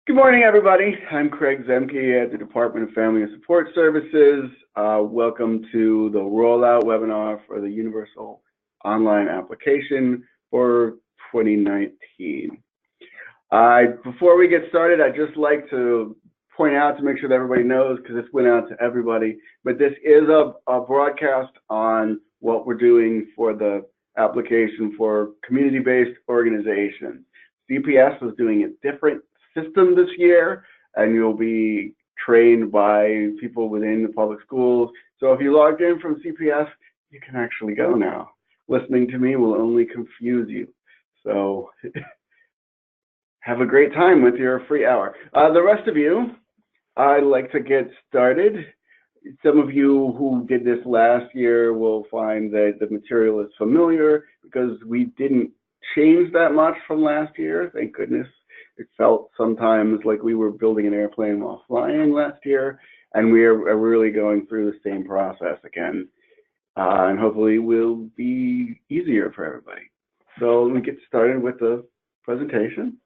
Good morning, everybody. I'm Craig Zemke at the Department of Family and Support Services. Welcome to the rollout webinar for the Universal Online Application for 2019. Before we get started, I'd just like to point out to make sure that everybody knows, because this went out to everybody, but this is a broadcast on what we're doing for the application for community-based organizations. CPS was doing a different system this year, and you'll be trained by people within the public schools. So if you logged in from CPS, you can actually go now. Listening to me will only confuse you. So have a great time with your free hour. The rest of you, I'd like to get started. Some of you who did this last year will find that the material is familiar because we didn't change that much from last year, thank goodness. It felt sometimes like we were building an airplane while flying last year, and we are really going through the same process again. And hopefully it will be easier for everybody. So let me get started with the presentation.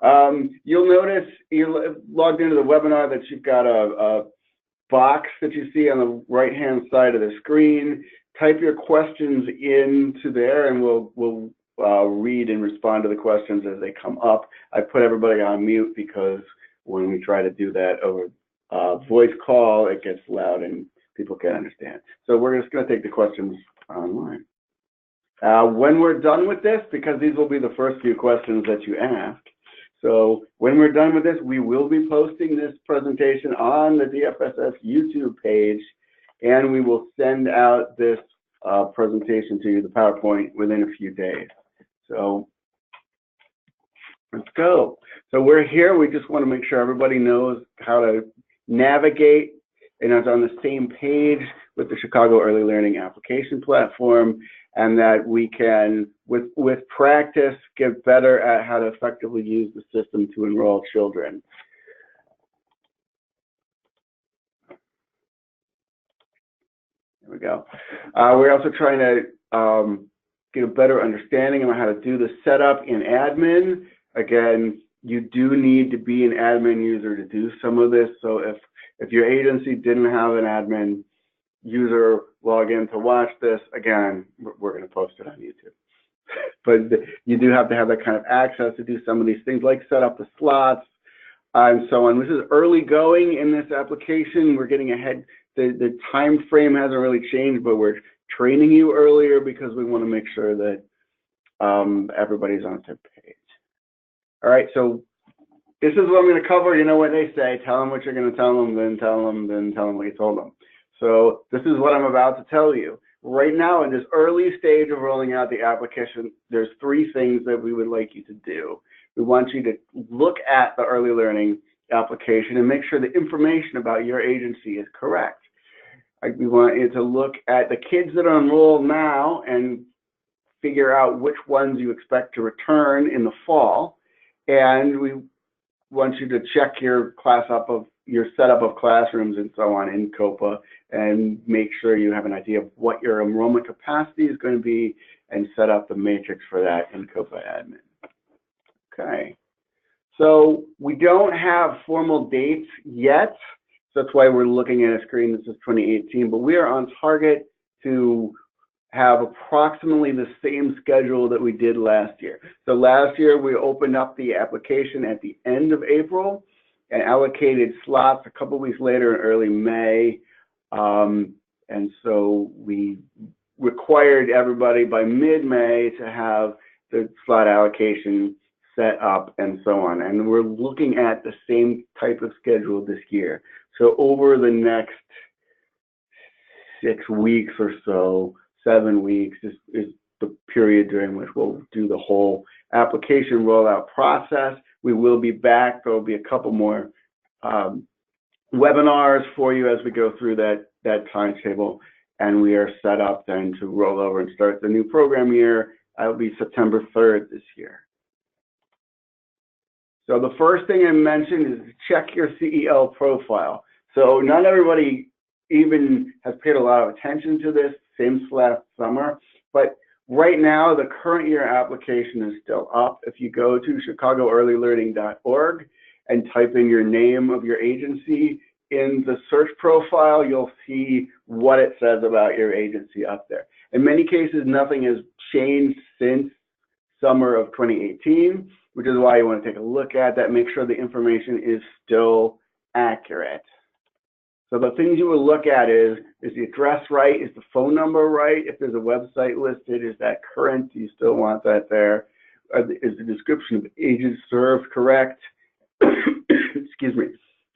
You'll notice you logged into the webinar that you've got a box that you see on the right-hand side of the screen. Type your questions into there, and we'll read and respond to the questions as they come up. I put everybody on mute because when we try to do that over voice call, it gets loud and people can't understand. So we're just going to take the questions online. When we're done with this, because these will be the first few questions that you ask, so when we're done with this, we will be posting this presentation on the DFSS YouTube page, and we will send out this presentation to you, the PowerPoint, within a few days. So let's go. So we're here. We just want to make sure everybody knows how to navigate and is on the same page with the Chicago Early Learning Application Platform, and that we can, with practice, get better at how to effectively use the system to enroll children. There we go. We're also trying to get a better understanding of how to do the setup in admin. Again, you do need to be an admin user to do some of this. So if your agency didn't have an admin user log in to watch this, again, we're going to post it on YouTube. But you do have to have that kind of access to do some of these things, like set up the slots and so on. This is early going in this application. We're getting ahead. The time frame hasn't really changed, but we're training you earlier because we want to make sure that everybody's on the same page. All right, so this is what I'm going to cover. You know what they say, tell them what you're going to tell them, then tell them what you told them. So this is what I'm about to tell you. Right now, in this early stage of rolling out the application, there's three things that we would like you to do. We want you to look at the early learning application and make sure the information about your agency is correct. We want you to look at the kids that are enrolled now and figure out which ones you expect to return in the fall. And we want you to check your setup of classrooms and so on in COPA and make sure you have an idea of what your enrollment capacity is going to be and set up the matrix for that in COPA admin. Okay. So we don't have formal dates yet. So that's why we're looking at a screen that says 2018, but we are on target to have approximately the same schedule that we did last year. So last year we opened up the application at the end of April and allocated slots a couple weeks later in early May. And so we required everybody by mid-May to have the slot allocation set up and so on. And we're looking at the same type of schedule this year. So over the next 6 weeks or so, 7 weeks is the period during which we'll do the whole application rollout process. We will be back. There will be a couple more webinars for you as we go through that timetable. And we are set up then to roll over and start the new program year. That will be September 3rd this year. So the first thing I mentioned is check your CEL profile. So not everybody even has paid a lot of attention to this since last summer, but Right now, the current year application is still up. If you go to chicagoearlylearning.org and type in your name of your agency, in the search profile, you'll see what it says about your agency up there. In many cases, nothing has changed since summer of 2018, which is why you want to take a look at that, make sure the information is still accurate. So the things you will look at is the address right? Is the phone number right? If there's a website listed, is that current? Do you still want that there? Is the description of ages served correct? Excuse me.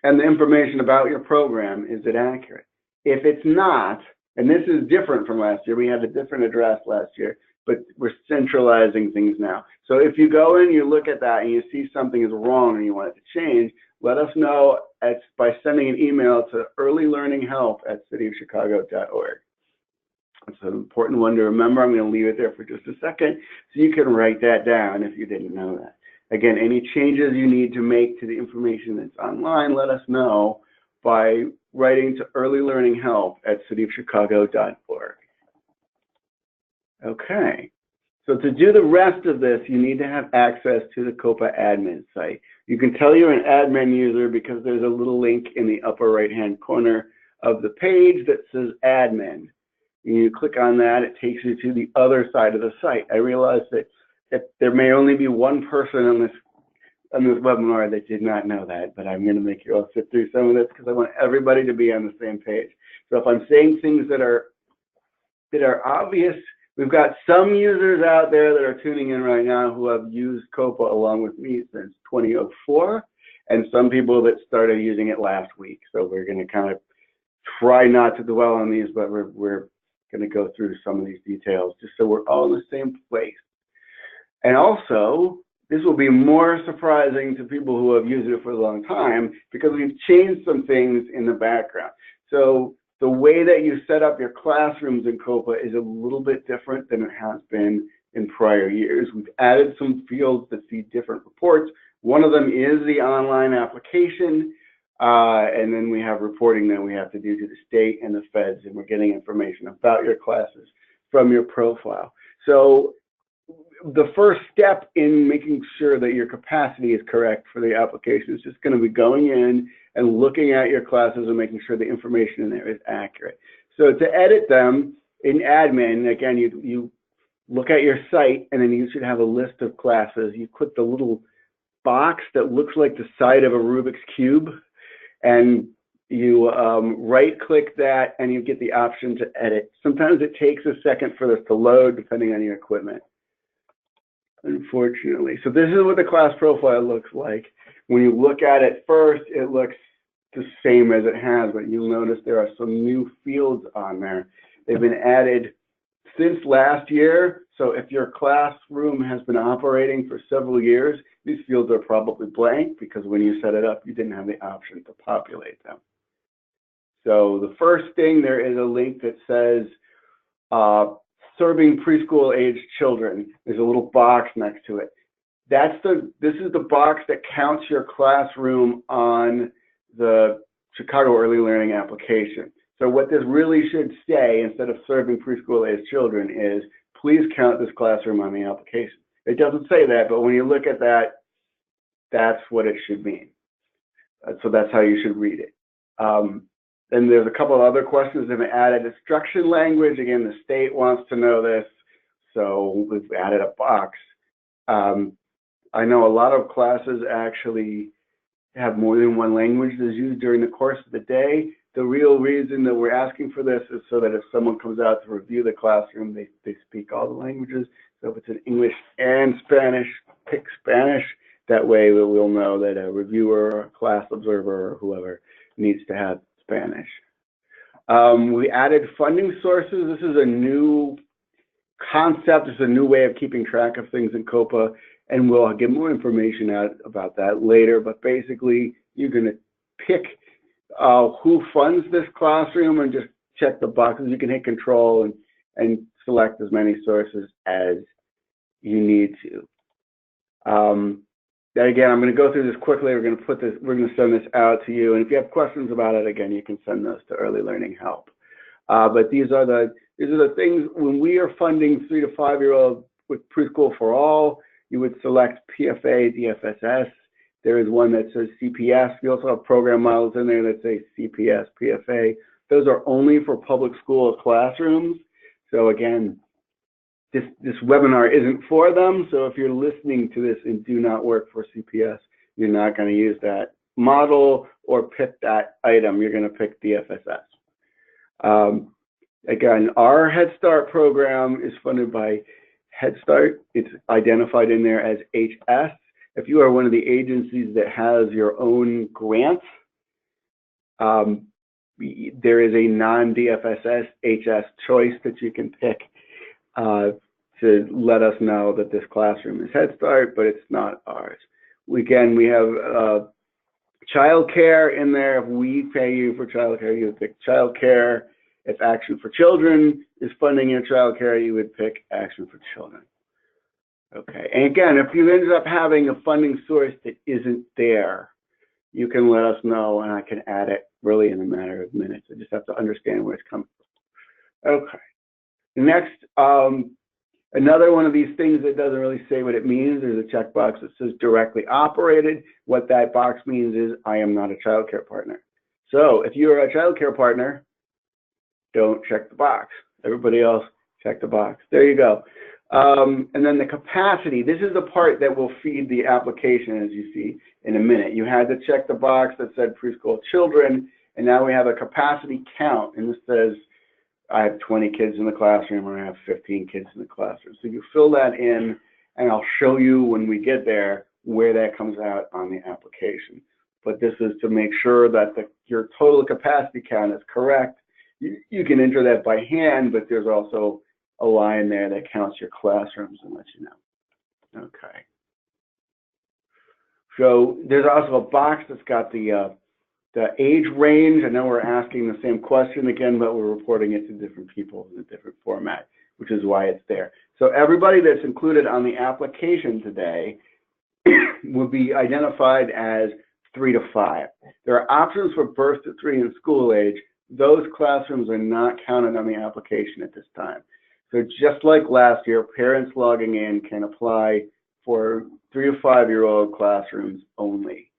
And the information about your program, is it accurate? If it's not, and this is different from last year, we had a different address last year, but we're centralizing things now. So if you go in, you look at that and you see something is wrong and you want it to change, let us know by sending an email to earlylearninghelp@cityofchicago.org. It's an important one to remember. I'm going to leave it there for just a second so you can write that down if you didn't know that. Again, any changes you need to make to the information that's online, let us know by writing to earlylearninghelp@cityofchicago.org. Okay. So to do the rest of this, you need to have access to the COPA admin site. You can tell you're an admin user because there's a little link in the upper right-hand corner of the page that says admin. And you click on that, it takes you to the other side of the site. I realize that there may only be one person on this webinar that did not know that, but I'm going to make you all sit through some of this because I want everybody to be on the same page. So if I'm saying things that are obvious, we've got some users out there that are tuning in right now who have used COPA along with me since 2004, and some people that started using it last week. So we're going to kind of try not to dwell on these, but we're going to go through some of these details just so we're all in the same place. And also, this will be more surprising to people who have used it for a long time because we've changed some things in the background. So the way that you set up your classrooms in COPA is a little bit different than it has been in prior years. We've added some fields that see different reports. One of them is the online application, and then we have reporting that we have to do to the state and the feds, and we're getting information about your classes from your profile. So the first step in making sure that your capacity is correct for the application is just going to be going in and looking at your classes and making sure the information in there is accurate. So to edit them in admin, again, you look at your site and then you should have a list of classes. You click the little box that looks like the side of a Rubik's Cube and you right-click that and you get the option to edit. Sometimes it takes a second for this to load depending on your equipment, unfortunately. So this is what the class profile looks like. When you look at it first, it looks the same as it has, but you'll notice there are some new fields on there. They've been added since last year. So if your classroom has been operating for several years, these fields are probably blank because when you set it up, you didn't have the option to populate them. So the first thing, there is a link that says serving preschool aged children. There's a little box next to it. This is the box that counts your classroom on the Chicago Early Learning application. So what this really should say, instead of serving preschool aged children, is please count this classroom on the application. It doesn't say that, but when you look at that, that's what it should mean. So that's how you should read it. Then there's a couple of other questions that have been added. Instruction language, again, the state wants to know this, so we've added a box. I know a lot of classes actually have more than one language that's used during the course of the day. The real reason that we're asking for this is so that if someone comes out to review the classroom, they speak all the languages. So if it's in English and Spanish, pick Spanish. That way we'll know that a reviewer, or a class observer, or whoever needs to have Spanish. We added funding sources. This is a new concept. It's a new way of keeping track of things in COPA, and we'll get more information out about that later. But basically, you're going to pick who funds this classroom and just check the boxes. You can hit control and select as many sources as you need to. Again, I'm going to go through this quickly. We're going to send this out to you, and if you have questions about it, again, you can send those to Early Learning Help. But these are the things. When we are funding 3 to 5 year olds with Preschool for All, you would select PFA, DFSS. There is one that says CPS. We also have program models in there that say CPS, PFA. Those are only for public school classrooms. So again, this webinar isn't for them. So if you're listening to this and do not work for CPS, you're not going to use that model or pick that item. You're going to pick DFSS. Again, our Head Start program is funded by Head Start. It's identified in there as HS. If you are one of the agencies that has your own grants, there is a non-DFSS HS choice that you can pick to let us know that this classroom is Head Start, but it's not ours. Again, we have child care in there. If we pay you for child care, you would pick child care. If Action for Children is funding your child care, you would pick Action for Children. Okay, and again, if you ended up having a funding source that isn't there, you can let us know and I can add it really in a matter of minutes. I just have to understand where it's coming from. Okay, next, another one of these things that doesn't really say what it means. There's a checkbox that says directly operated. What that box means is I am not a child care partner. So if you are a child care partner, don't check the box. Everybody else check the box. There you go. And then the capacity. This is the part that will feed the application, as you see in a minute. You had to check the box that said preschool children, and now we have a capacity count, and this says I have 20 kids in the classroom or I have 15 kids in the classroom. So you fill that in, and I'll show you when we get there where that comes out on the application. But this is to make sure that your total capacity count is correct. You can enter that by hand, but there's also a line there that counts your classrooms and lets you know. Okay. So there's also a box that's got the age range. I know we're asking the same question again, but we're reporting it to different people in a different format, which is why it's there. So everybody that's included on the application today will be identified as 3 to 5. There are options for birth to 3 and school age. Those classrooms are not counted on the application at this time. So just like last year, parents logging in can apply for 3 to 5 year old classrooms only.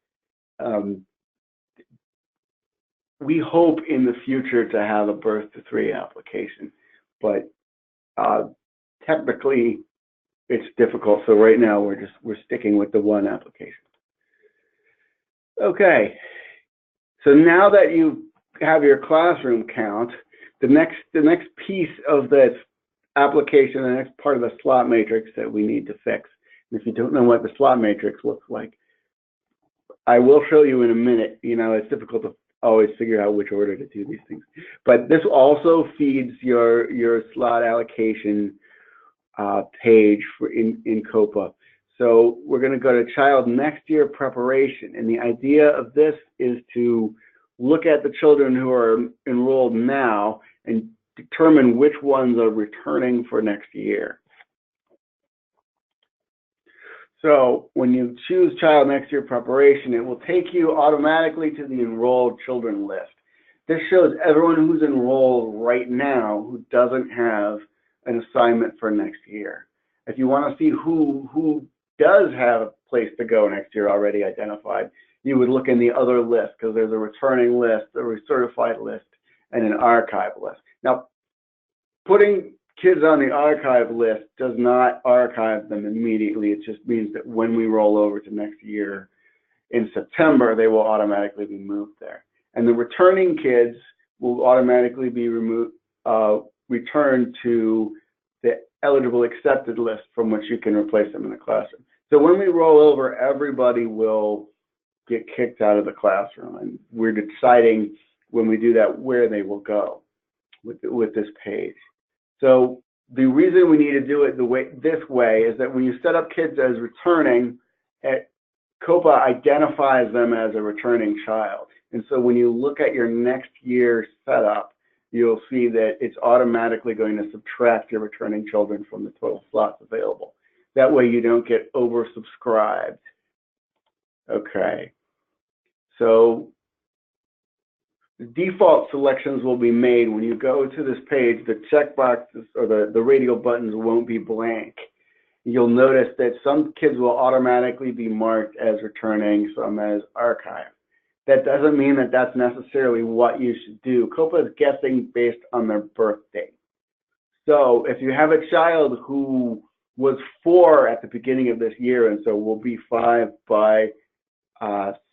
We hope in the future to have a birth to 3 application, but technically it's difficult. So right now we're sticking with the 1 application. Okay, so now that you have your classroom count, the next piece of this application, the next part of the slot matrix that we need to fix. And if you don't know what the slot matrix looks like, I will show you in a minute. You know, it's difficult to always figure out which order to do these things. But this also feeds your slot allocation page in COPA. So we're going to go to Child Next Year Preparation. And the idea of this is to look at the children who are enrolled now and determine which ones are returning for next year. So when you choose Child Next Year Preparation, it will take you automatically to the enrolled children list. This shows everyone who's enrolled right now who doesn't have an assignment for next year. If you want to see who does have a place to go next year already identified, you would look in the other list, because there's a returning list, a recertified list, and an archive list. Now, putting kids on the archive list does not archive them immediately. It just means that when we roll over to next year in September, they will automatically be moved there. And the returning kids will automatically be returned to the eligible accepted list from which you can replace them in the classroom. So when we roll over, everybody will get kicked out of the classroom, and we're deciding when we do that where they will go with this page. So the reason we need to do it this way is that when you set up kids as returning, COPA identifies them as a returning child. And so when you look at your next year setup, you'll see that it's automatically going to subtract your returning children from the total slots available. That way you don't get oversubscribed. Okay. So The default selections will be made when you go to this page. The checkboxes or the radial buttons won't be blank. You'll notice that some kids will automatically be marked as returning, some as archived. That doesn't mean that that's necessarily what you should do. COPA is guessing based on their birth date. So if you have a child who was 4 at the beginning of this year and so will be 5 by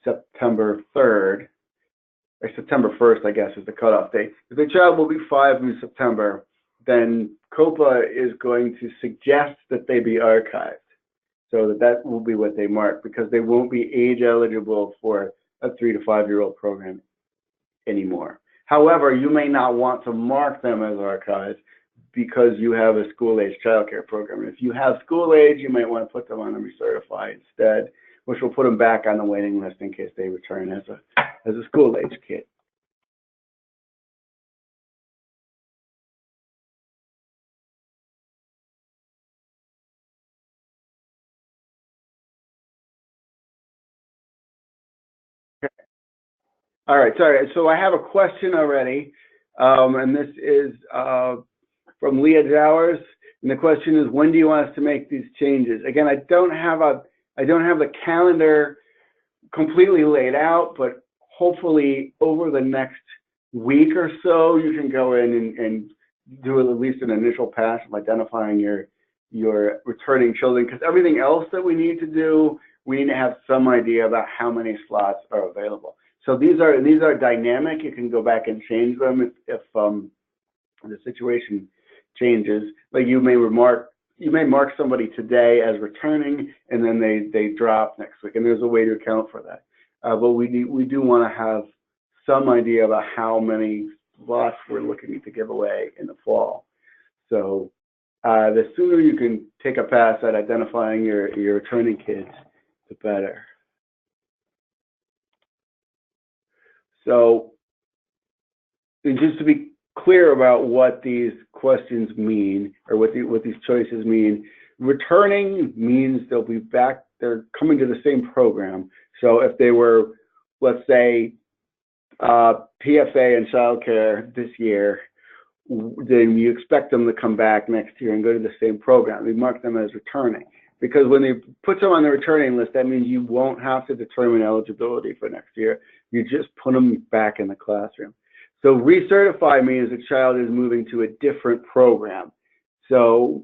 September 3rd, or September 1st, I guess, is the cutoff date. If the child will be 5 in September, then COPA is going to suggest that they be archived. So that will be what they mark, because they won't be age eligible for a 3 to 5-year-old program anymore. However, you may not want to mark them as archived because you have a school-age childcare program. And if you have school-age, you might want to put them on the recertify instead, which will put them back on the waiting list in case they return as a school-age kid. All right, sorry. So I have a question already, and this is from Leah Jowers, and the question is, when do you want us to make these changes? Again, I don't have the calendar completely laid out, but hopefully over the next week or so, you can go in and do at least an initial pass of identifying your returning children, because everything else that we need to do, we need to have some idea about how many slots are available. So these are dynamic. You can go back and change them if the situation changes. Like you may mark somebody today as returning, and then they drop next week, and there's a way to account for that. But we do want to have some idea about how many slots we're looking to give away in the fall. So the sooner you can take a pass at identifying your returning kids, the better. So just to be clear about what these questions mean, or what these choices mean, returning means they'll be back, they're coming to the same program. So if they were, let's say, PFA and childcare this year, then you expect them to come back next year and go to the same program. We mark them as returning, because when they put them on the returning list, that means you won't have to determine eligibility for next year. You just put them back in the classroom. So recertify means a child is moving to a different program. So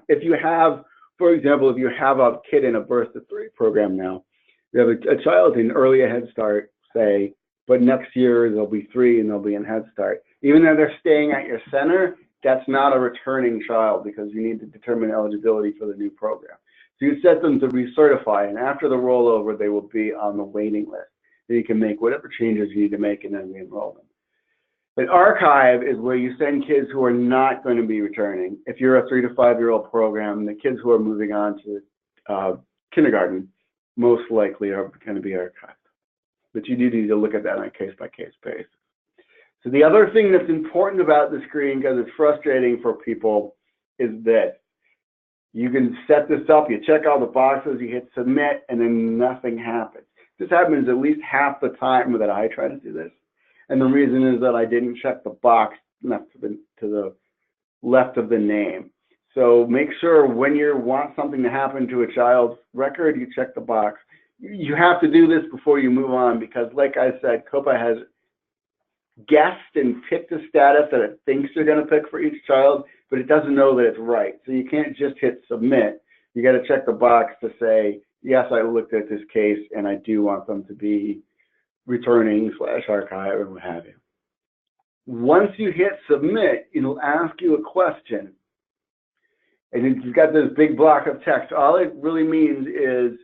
if you have, for example, if you have a kid in a birth to 3 program now, you have a child in early Head Start, say, but next year they'll be 3 and they'll be in Head Start. Even though they're staying at your center, that's not a returning child, because you need to determine eligibility for the new program. So you set them to recertify, and after the rollover, they will be on the waiting list. Then you can make whatever changes you need to make and then re-enroll them. But archive is where you send kids who are not going to be returning. If you're a 3 to 5-year-old program, the kids who are moving on to kindergarten most likely are going to be archived. But you do need to look at that on a case-by-case basis. So the other thing that's important about the screen, because it's frustrating for people, is that you can set this up, you check all the boxes, you hit submit, and then nothing happens. This happens at least half the time that I try to do this. And the reason is that I didn't check the box to the left of the name. So make sure when you want something to happen to a child's record, you check the box. You have to do this before you move on, because like I said, COPA has guessed and picked a status that it thinks you're going to pick for each child, but it doesn't know that it's right. So you can't just hit submit. You got to check the box to say, yes, I looked at this case and I do want them to be returning / archive or what have you. Once you hit submit, it'll ask you a question. And you've got this big block of text. All it really means is,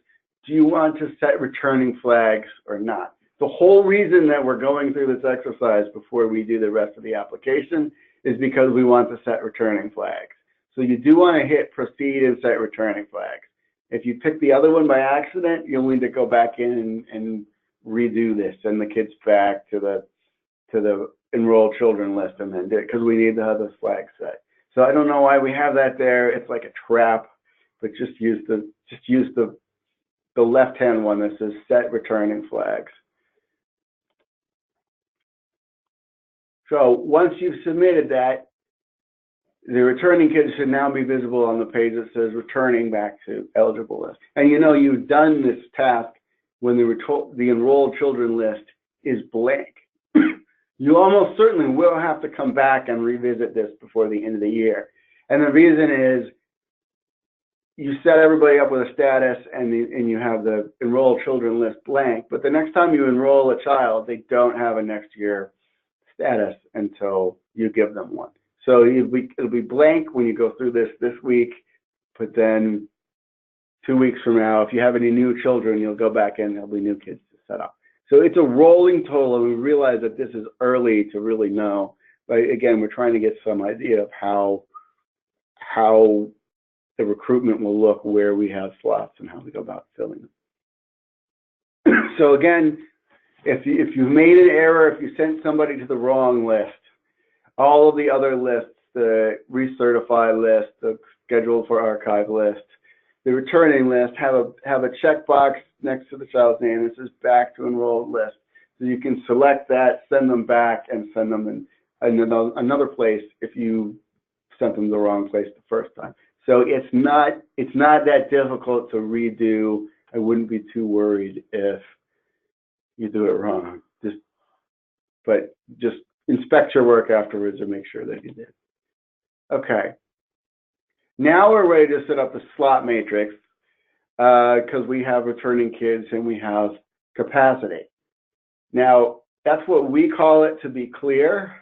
do you want to set returning flags or not? The whole reason that we're going through this exercise before we do the rest of the application is because we want to set returning flags. So you do want to hit proceed and set returning flags. If you pick the other one by accident, you'll need to go back in and redo this, send the kids back to the enrolled children list, and then do it, because we need to have the flag set. So I don't know why we have that there. It's like a trap, but just use the left-hand one that says set returning flags. So once you've submitted that, the returning kids should now be visible on the page that says returning back to eligible list. And you know you've done this task when the enrolled children list is blank. You almost certainly will have to come back and revisit this before the end of the year. And the reason is you set everybody up with a status and you have the enrolled children list blank, but the next time you enroll a child, they don't have a next year status until you give them one. So it'll be blank when you go through this week, but then 2 weeks from now, if you have any new children, you'll go back in, there'll be new kids to set up. So it's a rolling total, and we realize that this is early to really know. But again, we're trying to get some idea of how the recruitment will look, where we have slots, and how we go about filling them. So again, if you made an error, if you sent somebody to the wrong list, all of the other lists, the recertify list, the scheduled for archive list, the returning list, have a checkbox next to the child's name that says back to enrolled list. So you can select that, send them back, and send them in another place if you sent them the wrong place the first time. So it's not that difficult to redo. I wouldn't be too worried if you do it wrong. But just inspect your work afterwards and make sure that you did. Okay. Now we're ready to set up the slot matrix because we have returning kids and we have capacity. Now, that's what we call it, to be clear.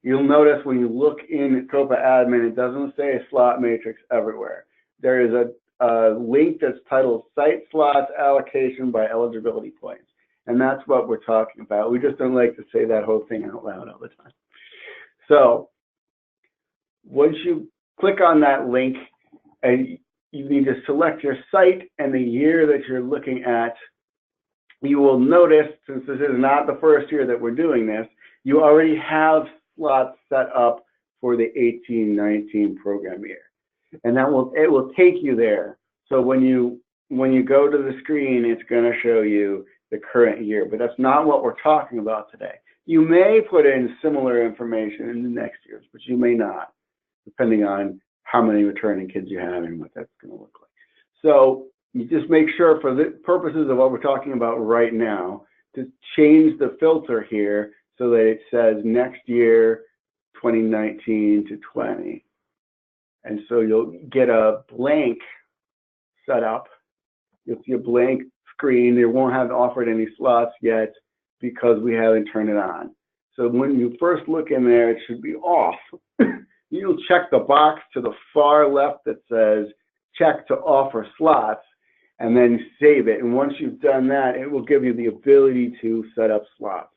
You'll notice when you look in COPA admin, it doesn't say slot matrix everywhere. There is a link that's titled Site Slots Allocation by Eligibility Points. And that's what we're talking about. We just don't like to say that whole thing out loud all the time. So once you click on that link, and you need to select your site and the year that you're looking at, you will notice, since this is not the first year that we're doing this, you already have slots set up for the 18-19 program year. And it will take you there. So when you go to the screen, it's going to show you the current year, but that's not what we're talking about today. You may put in similar information in the next years, but you may not, depending on how many returning kids you have and what that's going to look like. So you just make sure, for the purposes of what we're talking about right now, to change the filter here so that it says next year 2019 to 20. And so you'll get a blank setup. You'll see a blank screen. They won't have offered any slots yet because we haven't turned it on. So when you first look in there, it should be off. You'll check the box to the far left that says check to offer slots, and then save it. And once you've done that, it will give you the ability to set up slots.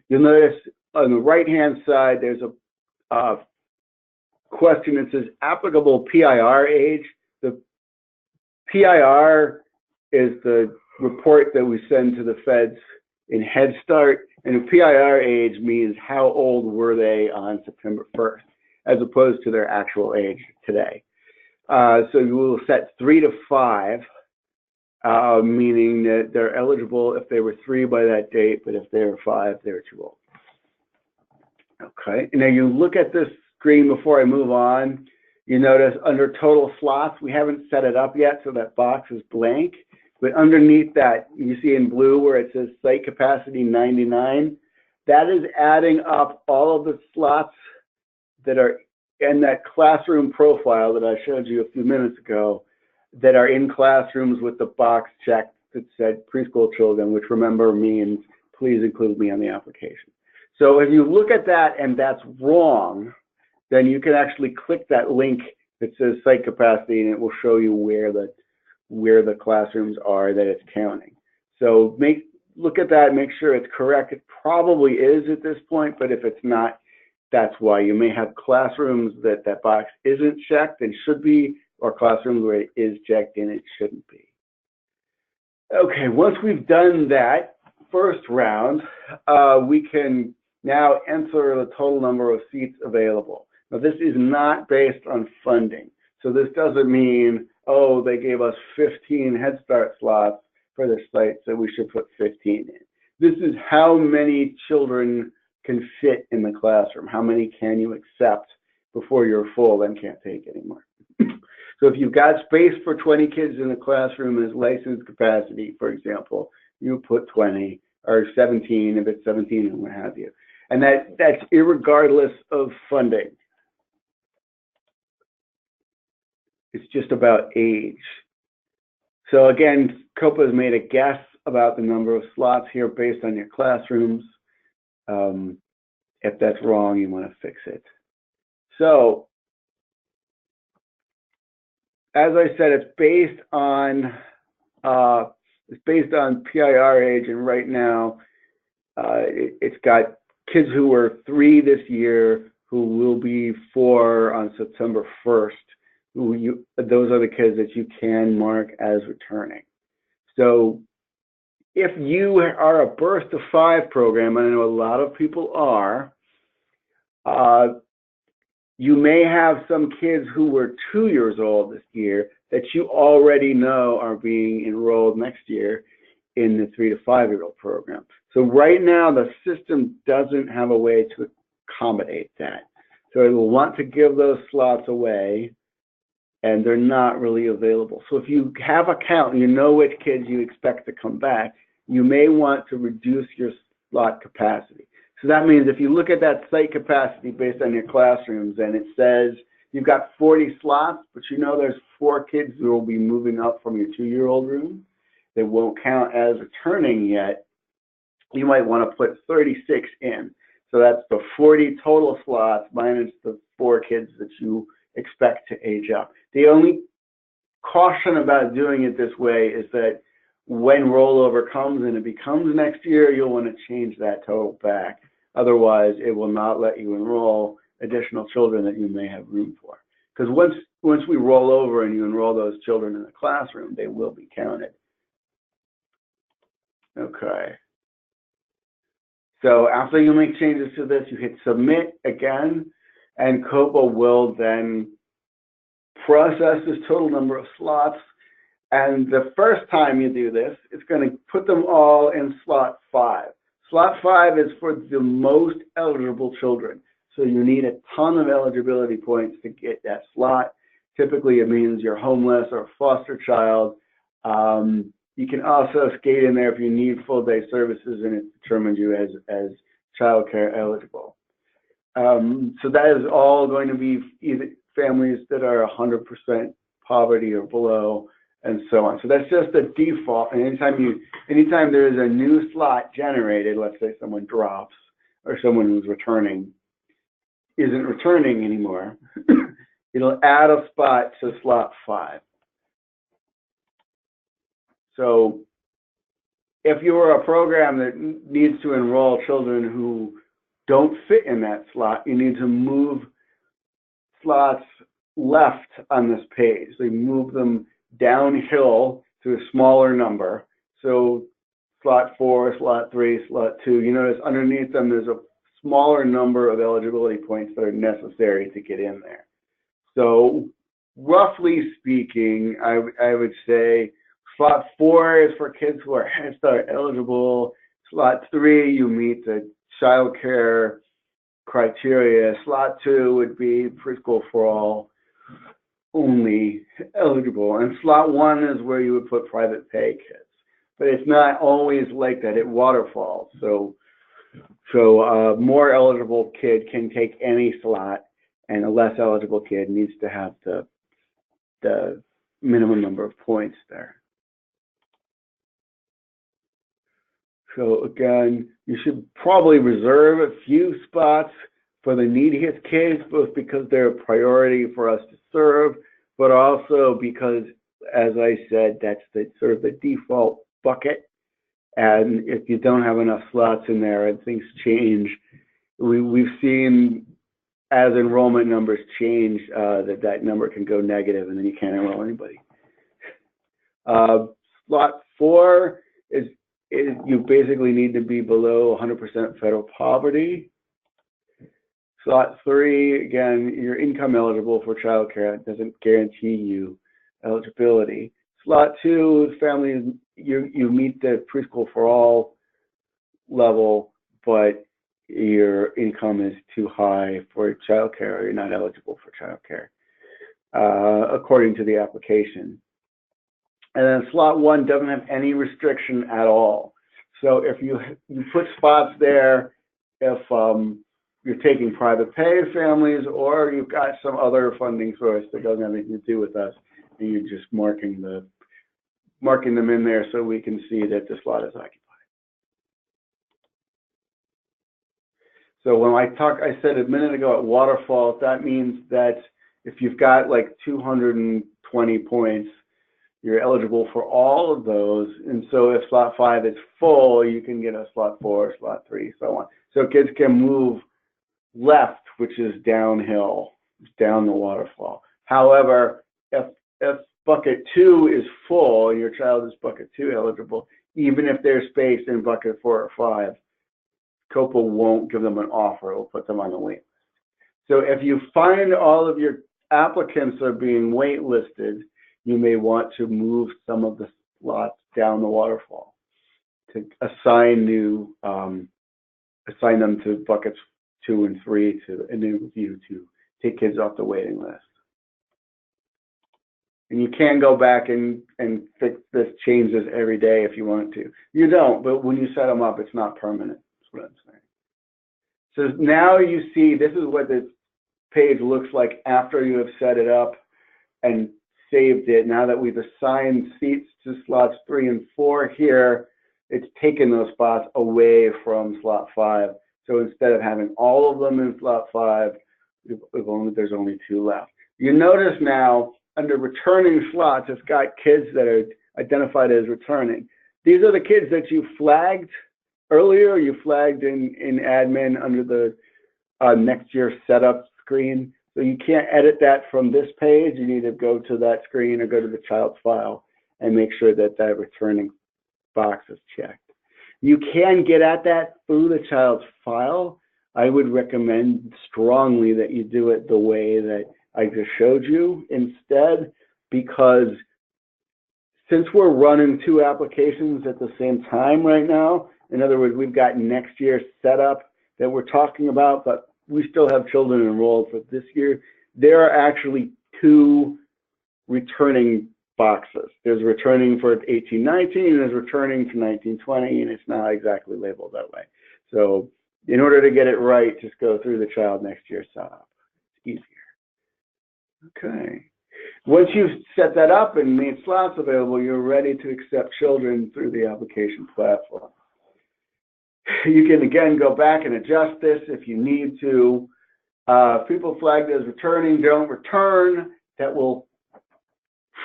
You'll notice on the right-hand side, there's a question that says applicable PIR age. The PIR is the report that we send to the feds in Head Start, and the PIR age means how old were they on September 1st, as opposed to their actual age today. So you will set 3 to 5, meaning that they're eligible if they were 3 by that date, but if they were 5, they're too old. Okay, now you look at this screen before I move on, you notice under total slots, we haven't set it up yet, so that box is blank. But underneath that, you see in blue where it says site capacity 99, that is adding up all of the slots that are in that classroom profile that I showed you a few minutes ago, that are in classrooms with the box checked that said preschool children, which, remember, means please include me on the application. So if you look at that and that's wrong, then you can actually click that link that says site capacity, and it will show you where the classrooms are that it's counting. So look at that, make sure it's correct. It probably is at this point, but if it's not, that's why. You may have classrooms that box isn't checked and should be, or classrooms where it is checked and it shouldn't be. Okay, once we've done that first round, we can now enter the total number of seats available. Now, this is not based on funding. So this doesn't mean, oh, they gave us 15 Head Start slots for their site, so we should put 15 in. This is how many children can fit in the classroom. How many can you accept before you're full, then can't take anymore? So if you've got space for 20 kids in the classroom as licensed capacity, for example, you put 20 or 17 if it's 17 and what have you. And that's irregardless of funding. It's just about age. So again, COPA has made a guess about the number of slots here based on your classrooms. If that's wrong, you want to fix it. So as I said, it's based on PIR age, and right now it's got kids who were 3 this year who will be 4 on September 1st. Those are the kids that you can mark as returning. So if you are a birth to 5 program, and I know a lot of people are, you may have some kids who were 2 years old this year that you already know are being enrolled next year in the 3 to 5-year-old program. So right now, the system doesn't have a way to accommodate that. So it will want to give those slots away, and they're not really available. So if you have a count and you know which kids you expect to come back, you may want to reduce your slot capacity. So that means if you look at that site capacity based on your classrooms and it says you've got 40 slots, but you know there's 4 kids who will be moving up from your 2-year-old room that won't count as returning yet, you might want to put 36 in. So that's the 40 total slots minus the 4 kids that you expect to age up. The only caution about doing it this way is that when rollover comes and it becomes next year, you'll want to change that total back. Otherwise, it will not let you enroll additional children that you may have room for. Because once we roll over and you enroll those children in the classroom, they will be counted. Okay. So after you make changes to this, you hit submit again, and COPA will then process this total number of slots. And the first time you do this, it's going to put them all in slot 5. Slot 5 is for the most eligible children. So you need a ton of eligibility points to get that slot. Typically, it means you're homeless or a foster child. You can also skate in there if you need full day services and it determines you as child care eligible. So that is all going to be either families that are 100% poverty or below, and so on. So that's just the default. And anytime there is a new slot generated, let's say someone drops or someone who's returning isn't returning anymore, it'll add a spot to slot 5. So if you are a program that needs to enroll children who don't fit in that slot, you need to move slots left on this page. So you move them downhill to a smaller number. So slot 4, slot 3, slot 2, you notice underneath them there's a smaller number of eligibility points that are necessary to get in there. So roughly speaking, I would say slot 4 is for kids who are Head Start eligible. Slot 3, you meet the child care criteria. Slot 2 would be preschool for all only eligible. And slot 1 is where you would put private pay kids. But it's not always like that. It waterfalls. So a more eligible kid can take any slot, and a less eligible kid needs to have the minimum number of points there. So again, you should probably reserve a few spots for the neediest kids, both because they're a priority for us to serve, but also because, as I said, that's the sort of the default bucket. And if you don't have enough slots in there and things change, we've seen as enrollment numbers change that number can go negative and then you can't enroll anybody. Slot 4 is you basically need to be below 100% federal poverty. Slot 3, again, you're income eligible for child care. It doesn't guarantee you eligibility. Slot 2, families, you meet the preschool for all level, but your income is too high for childcare or you're not eligible for childcare, according to the application. And then slot 1 doesn't have any restriction at all. So if you put spots there, if you're taking private pay families or you've got some other funding source that doesn't have anything to do with us, and you're just marking them in there so we can see that the slot is occupied. So when I said a minute ago at waterfalls, that means that if you've got like 220 points, you're eligible for all of those. And so if slot 5 is full, you can get a slot 4, slot 3, so on. So kids can move left, which is downhill, down the waterfall. However, if bucket 2 is full, your child is bucket 2 eligible, even if there's space in bucket 4 or 5, COPA won't give them an offer. It will put them on the wait list. So if you find all of your applicants are being waitlisted, you may want to move some of the slots down the waterfall to assign them to buckets 2 and 3 to enable you to take kids off the waiting list. And you can go back and fix this, change this every day if you want to. You don't, but when you set them up, it's not permanent. That's what I'm saying. So now you see, this is what this page looks like after you have set it up and saved it. Now that we've assigned seats to slots 3 and 4 here, it's taken those spots away from slot 5. So instead of having all of them in slot 5, there's only 2 left. You notice now under returning slots, it's got kids that are identified as returning. These are the kids that you flagged earlier. You flagged in admin under the next year setup screen. So you can't edit that from this page. You need to go to that screen or go to the child's file and make sure that that returning box is checked. You can get at that through the child's file. I would recommend strongly that you do it the way that I just showed you instead, because since we're running 2 applications at the same time right now, in other words, we've got next year's setup that we're talking about, but we still have children enrolled for this year. There are actually 2 returning boxes. There's returning for 18-19 and there's returning to 19-20, and it's not exactly labeled that way. So in order to get it right, just go through the child next year setup. It's easier. Okay. Once you've set that up and made slots available, you're ready to accept children through the application platform. You can again go back and adjust this if you need to. People flagged as returning don't return. That will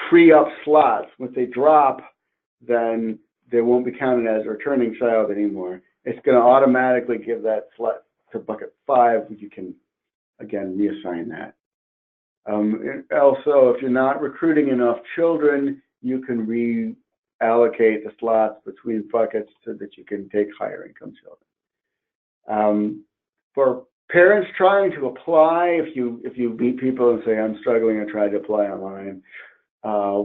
free up slots. Once they drop, then they won't be counted as a returning child anymore. It's going to automatically give that slot to bucket 5, which you can again reassign that. Also, if you're not recruiting enough children, you can reallocate the slots between buckets so that you can take higher income children. For parents trying to apply, if you meet people and say, I'm struggling, I tried to apply online,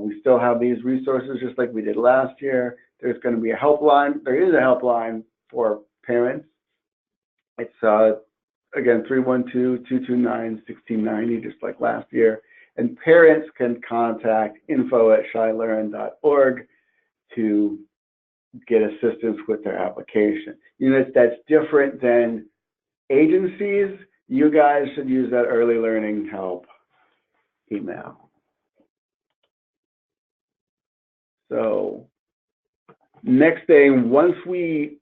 we still have these resources just like we did last year. There's going to be a helpline. There is a helpline for parents. It's again, 312-229-1690, just like last year. And parents can contact info@shylearn.org to get assistance with their application. You know, that's different than agencies. You guys should use that early learning help email. So next thing, once we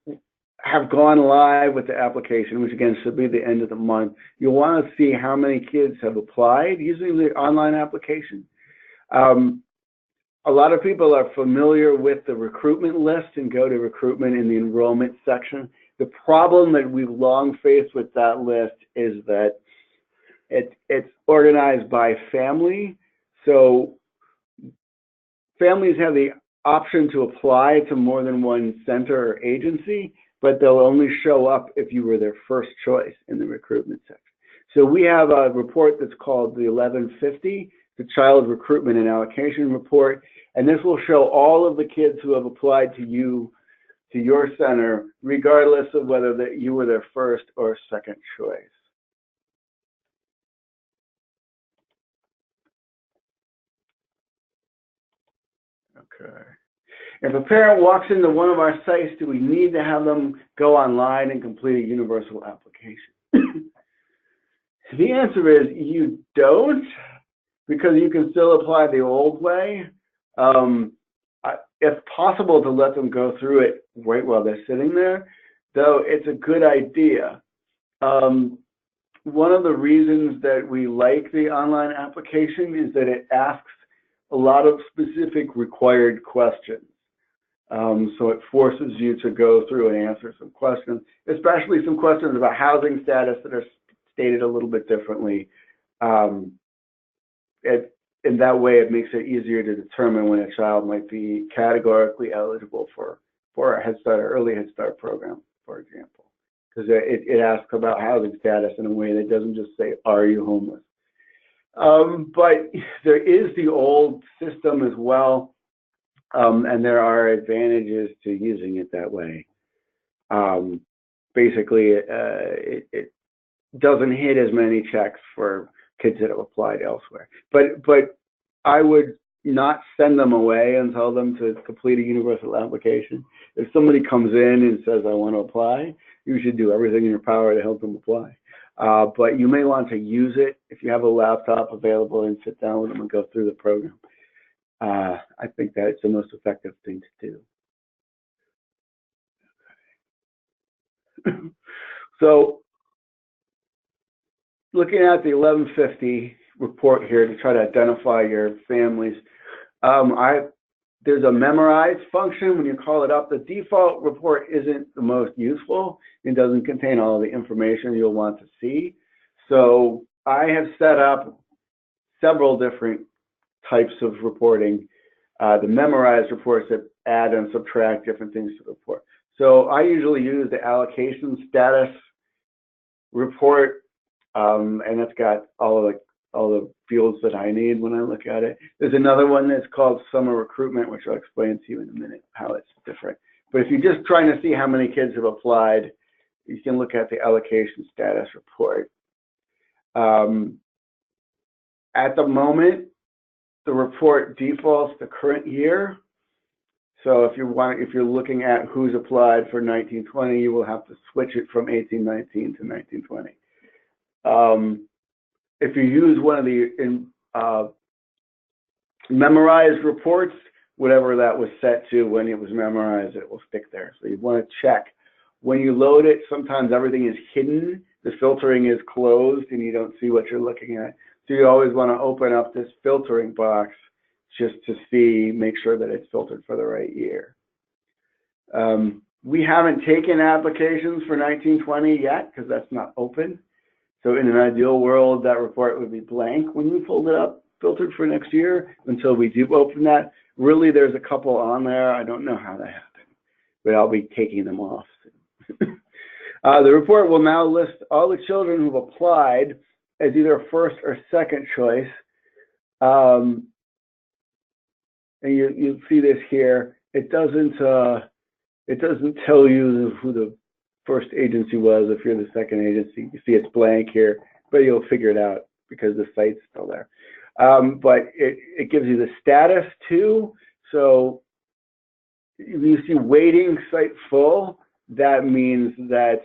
have gone live with the application, which again should be the end of the month, you'll want to see how many kids have applied using the online application. A lot of people are familiar with the recruitment list and go to recruitment in the enrollment section. The problem that we've long faced with that list is that it's organized by family. So families have the option to apply to more than one center or agency, but they'll only show up if you were their first choice in the recruitment section. So we have a report that's called the 1150, the Child Recruitment and Allocation Report, and this will show all of the kids who have applied to you to your center, regardless of whether you were their first or second choice. Okay. If a parent walks into one of our sites, do we need to have them go online and complete a universal application? The answer is you don't, because you can still apply the old way. It's possible to let them go through it right while they're sitting there, though it's a good idea. One of the reasons that we like the online application is that it asks a lot of specific required questions. So it forces you to go through and answer some questions, especially some questions about housing status that are stated a little bit differently. In that way, it makes it easier to determine when a child might be categorically eligible for a Head Start or early Head Start program, for example, because it asks about housing status in a way that doesn't just say, are you homeless? But there is the old system as well, and there are advantages to using it that way. Basically, it doesn't hit as many checks for kids that have applied elsewhere. But I would not send them away and tell them to complete a universal application. If somebody comes in and says, I want to apply, you should do everything in your power to help them apply. But you may want to use it if you have a laptop available and sit down with them and go through the program. I think that it's the most effective thing to do. So looking at the 1150 report here to try to identify your families, there's a memorize function. When you call it up, the default report isn't the most useful. It doesn't contain all the information you'll want to see. So I have set up several different types of reporting. The memorized reports that add and subtract different things to the report. So I usually use the allocation status report, and it's got all the fields that I need when I look at it. There's another one that's called summer recruitment, which I'll explain to you in a minute how it's different. But if you're just trying to see how many kids have applied, you can look at the allocation status report. At the moment, the report defaults to current year. So if you're looking at who's applied for 1920, you will have to switch it from 1819 to 1920. If you use one of the memorized reports, whatever that was set to when it was memorized, it will stick there. So you want to check. When you load it, sometimes everything is hidden. The filtering is closed and you don't see what you're looking at. So you always want to open up this filtering box just to make sure that it's filtered for the right year. We haven't taken applications for 1920 yet because that's not open. So in an ideal world, that report would be blank when we pulled it up, filtered for next year until we do open that. Really, there's a couple on there. I don't know how that happened, but I'll be taking them off soon. The report will now list all the children who've applied as either first or second choice. And you'll see this here. It doesn't tell you who the first agency was if you're the second agency. You see it's blank here, but you'll figure it out because the site's still there. But it gives you the status too. So if you see waiting site full, that means that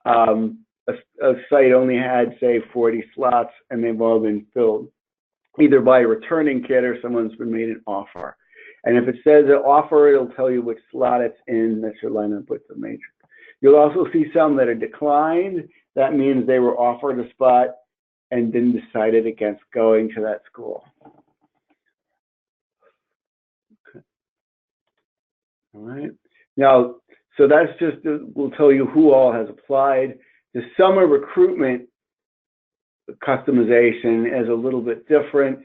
a site only had, say, 40 slots and they've all been filled, either by a returning kid or someone's been made an offer. And if it says an offer, it'll tell you which slot it's in that should line up with the matrix. You'll also see some that are declined. That means they were offered a spot and then decided against going to that school. Okay. All right. Now, so that's just, we'll tell you who all has applied. The summer recruitment customization is a little bit different.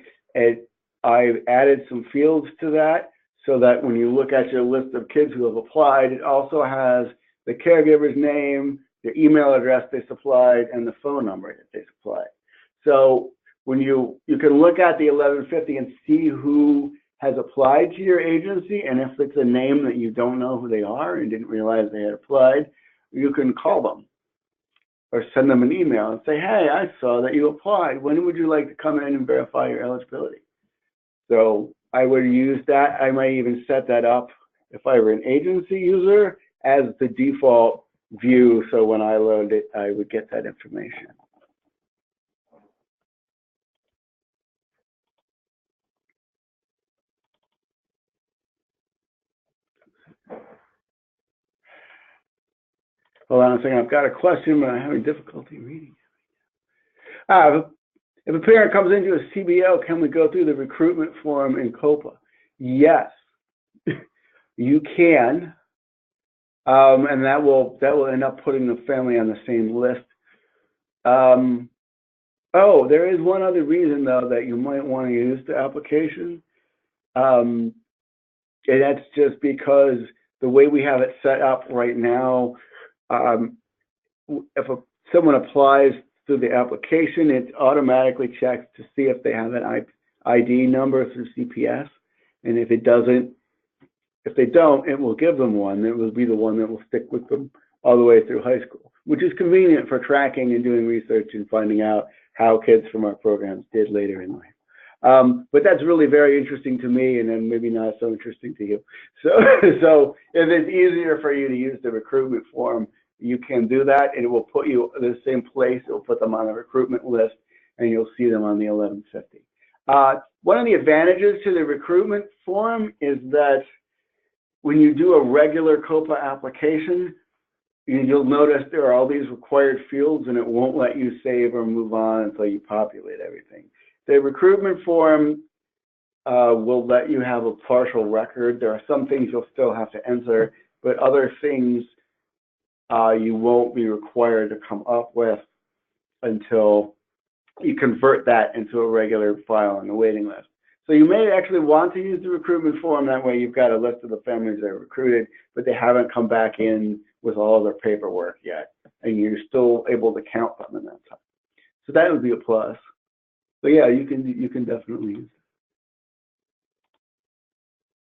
I've added some fields to that so that when you look at your list of kids who have applied, it also has the caregiver's name, their email address they supplied, and the phone number that they supplied. So when you can look at the 1150 and see who has applied to your agency, and if it's a name that you don't know who they are and didn't realize they had applied, you can call them or send them an email and say, hey, I saw that you applied. When would you like to come in and verify your eligibility? So I would use that. I might even set that up if I were an agency user as the default view. So when I load it, I would get that information. Hold on a second. I've got a question, but I'm having difficulty reading it. If a parent comes into a CBO, can we go through the recruitment form in COPA? Yes, you can, and that will end up putting the family on the same list. Oh, there is one other reason though that you might want to use the application, and that's just because the way we have it set up right now, if someone applies through the application, it automatically checks to see if they have an ID number through CPS, and if they don't, it will give them one. It will be the one that will stick with them all the way through high school, which is convenient for tracking and doing research and finding out how kids from our programs did later in life. But that's really very interesting to me, and then maybe not so interesting to you. So if it's easier for you to use the recruitment form, you can do that, and it will put you in the same place. It will put them on the recruitment list, and you'll see them on the 1150. One of the advantages to the recruitment form is that when you do a regular COPA application, you'll notice there are all these required fields, and it won't let you save or move on until you populate everything. The recruitment form will let you have a partial record. There are some things you'll still have to enter, but other things you won't be required to come up with until you convert that into a regular file on the waiting list. So you may actually want to use the recruitment form. That way you've got a list of the families that are recruited, but they haven't come back in with all of their paperwork yet, and you're still able to count them in that time. So that would be a plus. So yeah, you can definitely use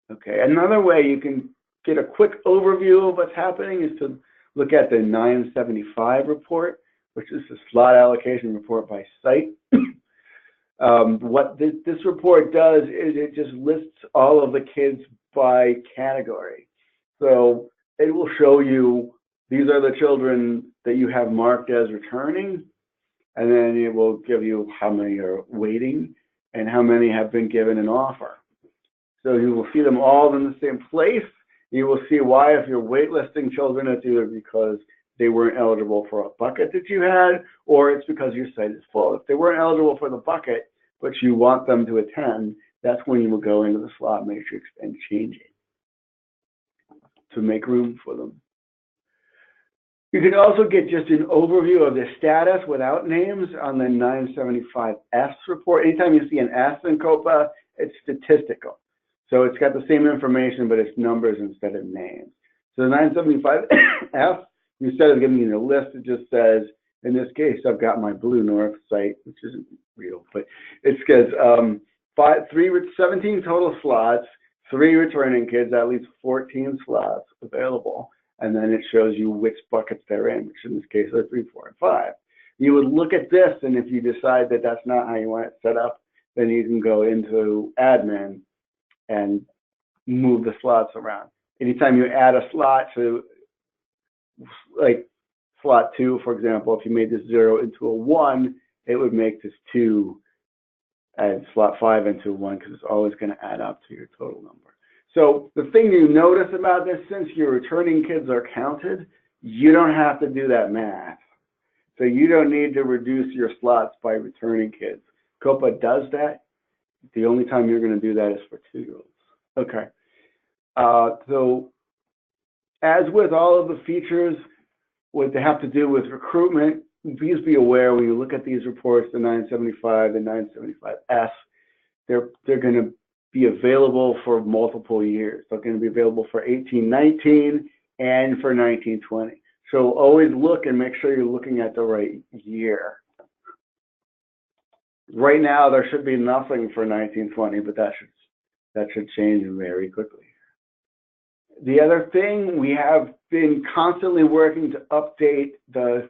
it. Okay, another way you can get a quick overview of what's happening is to look at the 975 report, which is the slot allocation report by site. What this report does is it just lists all of the kids by category. So it will show you these are the children that you have marked as returning, and then it will give you how many are waiting and how many have been given an offer. So you will see them all in the same place. You will see why, if you're waitlisting children, it's either because they weren't eligible for a bucket that you had, or it's because your site is full. If they weren't eligible for the bucket, but you want them to attend, that's when you will go into the slot matrix and change it to make room for them. You can also get just an overview of the status without names on the 975S report. Anytime you see an S in COPA, it's statistical. So it's got the same information, but it's numbers instead of names. So the 975F, instead of giving you the list, it just says, in this case, I've got my Blue North site, which isn't real, but it says 17 total slots, 3 returning kids, that leaves 14 slots available. And then it shows you which buckets they're in, which in this case are 3, 4, and 5. You would look at this, and if you decide that that's not how you want it set up, then you can go into admin and move the slots around. Anytime you add a slot to, like slot 2, for example, if you made this 0 into a 1, it would make this 2 and slot 5 into 1, because it's always going to add up to your total number. So the thing you notice about this, since your returning kids are counted, you don't have to do that math. So you don't need to reduce your slots by returning kids. COPA does that. The only time you're going to do that is for 2-year-olds. Okay. So as with all of the features, what they have to do with recruitment, please be aware when you look at these reports, the 975, the 975S, they're going to be available for multiple years. They're going to be available for 18-19 and for 19-20. So always look and make sure you're looking at the right year. Right now, there should be nothing for 19-20, but that should That should change very quickly. The other thing, we have been constantly working to update the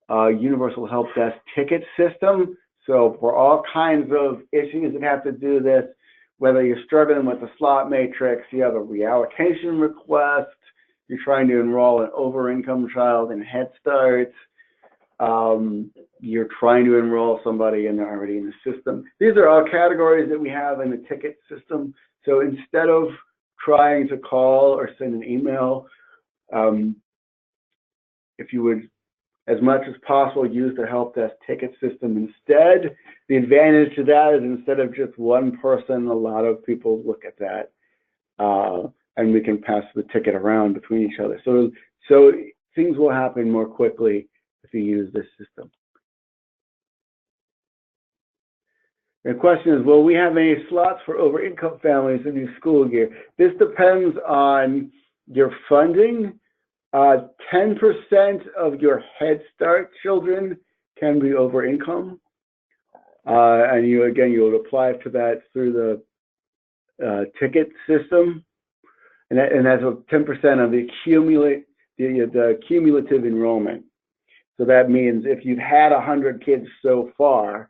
Universal Help Desk ticket system. So for all kinds of issues that have to do this, whether you're struggling with the slot matrix, you have a reallocation request, you're trying to enroll an over-income child in Head Start, you're trying to enroll somebody and they're already in the system. These are all categories that we have in the ticket system. So instead of trying to call or send an email, if you would, as much as possible, use the help desk ticket system instead. The advantage to that is instead of just one person, a lot of people look at that, and we can pass the ticket around between each other. So things will happen more quickly if you use this system. The question is, will we have any slots for over-income families in the school year? This depends on your funding. 10% of your Head Start children can be over income. And you would apply for that through the ticket system. And that's 10% of the cumulative enrollment. So that means if you've had 100 kids so far,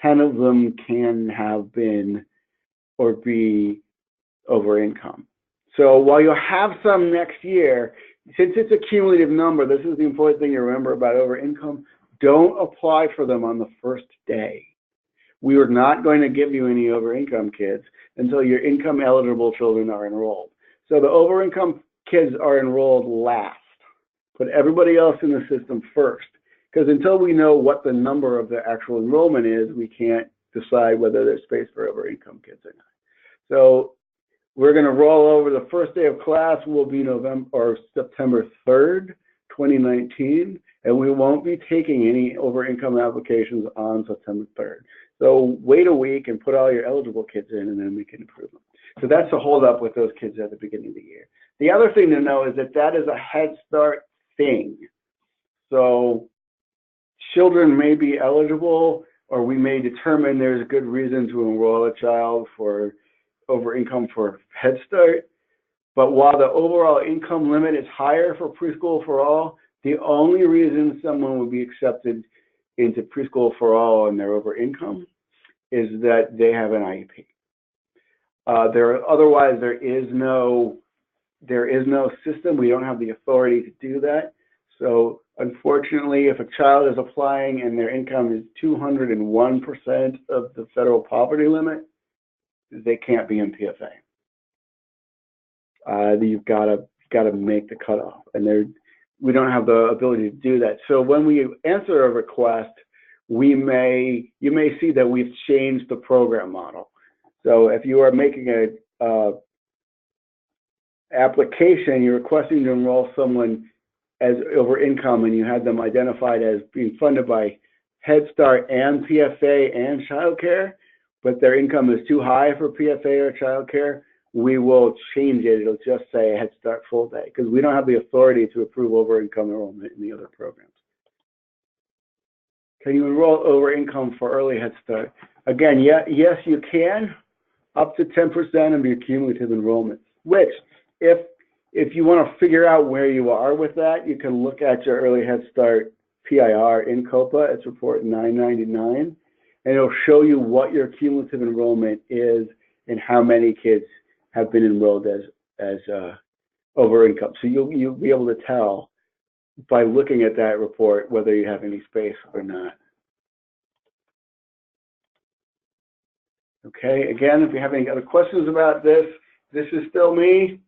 10 of them can have been or be over income. So while you'll have some next year, since it's a cumulative number, this is the important thing to remember about over income. Don't apply for them on the first day. We are not going to give you any over income kids until your income eligible children are enrolled. So the over income kids are enrolled last. Put everybody else in the system first. Because until we know what the number of the actual enrollment is, we can't decide whether there's space for over income kids or not. So we're going to roll over. The first day of class will be September 3rd, 2019, and we won't be taking any over income applications on September 3rd. So wait a week and put all your eligible kids in, and then we can approve them. So that's the hold up with those kids at the beginning of the year. The other thing to know is that is a Head Start thing. So children may be eligible, or we may determine there's a good reason to enroll a child for over income for Head Start. But while the overall income limit is higher for Preschool for All, the only reason someone would be accepted into Preschool for All and they're over income is that they have an IEP. Otherwise, there is no system. We don't have the authority to do that. So unfortunately, if a child is applying and their income is 201% of the federal poverty limit, they can't be in PFA. You've got to make the cutoff, and we don't have the ability to do that. So when we answer a request, you may see that we've changed the program model. So if you are making a application, you're requesting to enroll someone as over income, and you had them identified as being funded by Head Start and PFA and childcare, but their income is too high for PFA or childcare, we will change it. It'll just say Head Start full day, because we don't have the authority to approve over income enrollment in the other programs. Can you enroll over income for early Head Start? Again, yes, you can, up to 10% of your cumulative enrollment, which if you want to figure out where you are with that, you can look at your early Head Start PIR in COPA. It's report 999, and it'll show you what your cumulative enrollment is and how many kids have been enrolled as over income. So you'll be able to tell by looking at that report whether you have any space or not. Okay, again, if you have any other questions about this, this is still me.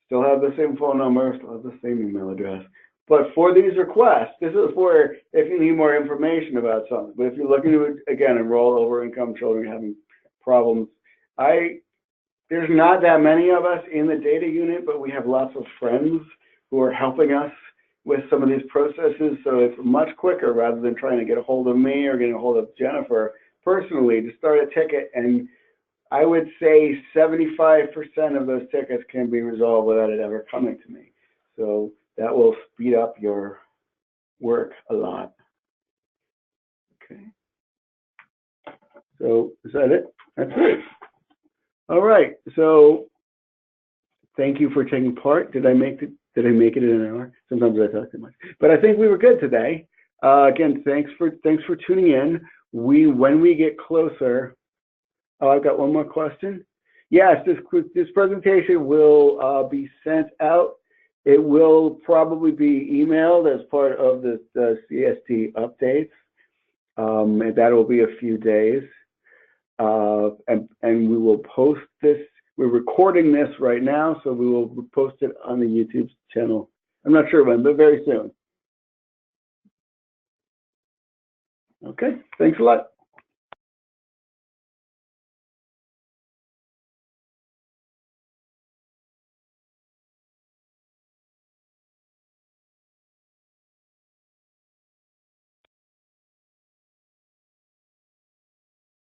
Still have the same phone number, still have the same email address. But for these requests, this is where if you need more information about something. But if you're looking to, again, enroll over income children having problems, there's not that many of us in the data unit, but we have lots of friends who are helping us with some of these processes. So it's much quicker rather than trying to get a hold of me or getting a hold of Jennifer personally to start a ticket. And I would say 75% of those tickets can be resolved without it ever coming to me. So that will speed up your work a lot. Okay. So is that it? That's it. All right. So thank you for taking part. Did I make it? Did I make it in an hour? Sometimes I talk too much, but I think we were good today. Again, thanks for tuning in. When we get closer, oh, I've got one more question. Yes, this presentation will be sent out. It will probably be emailed as part of the CST updates, and that will be a few days. And we will post this. We're recording this right now, so we will post it on the YouTube channel. I'm not sure when, but very soon. Okay, thanks a lot.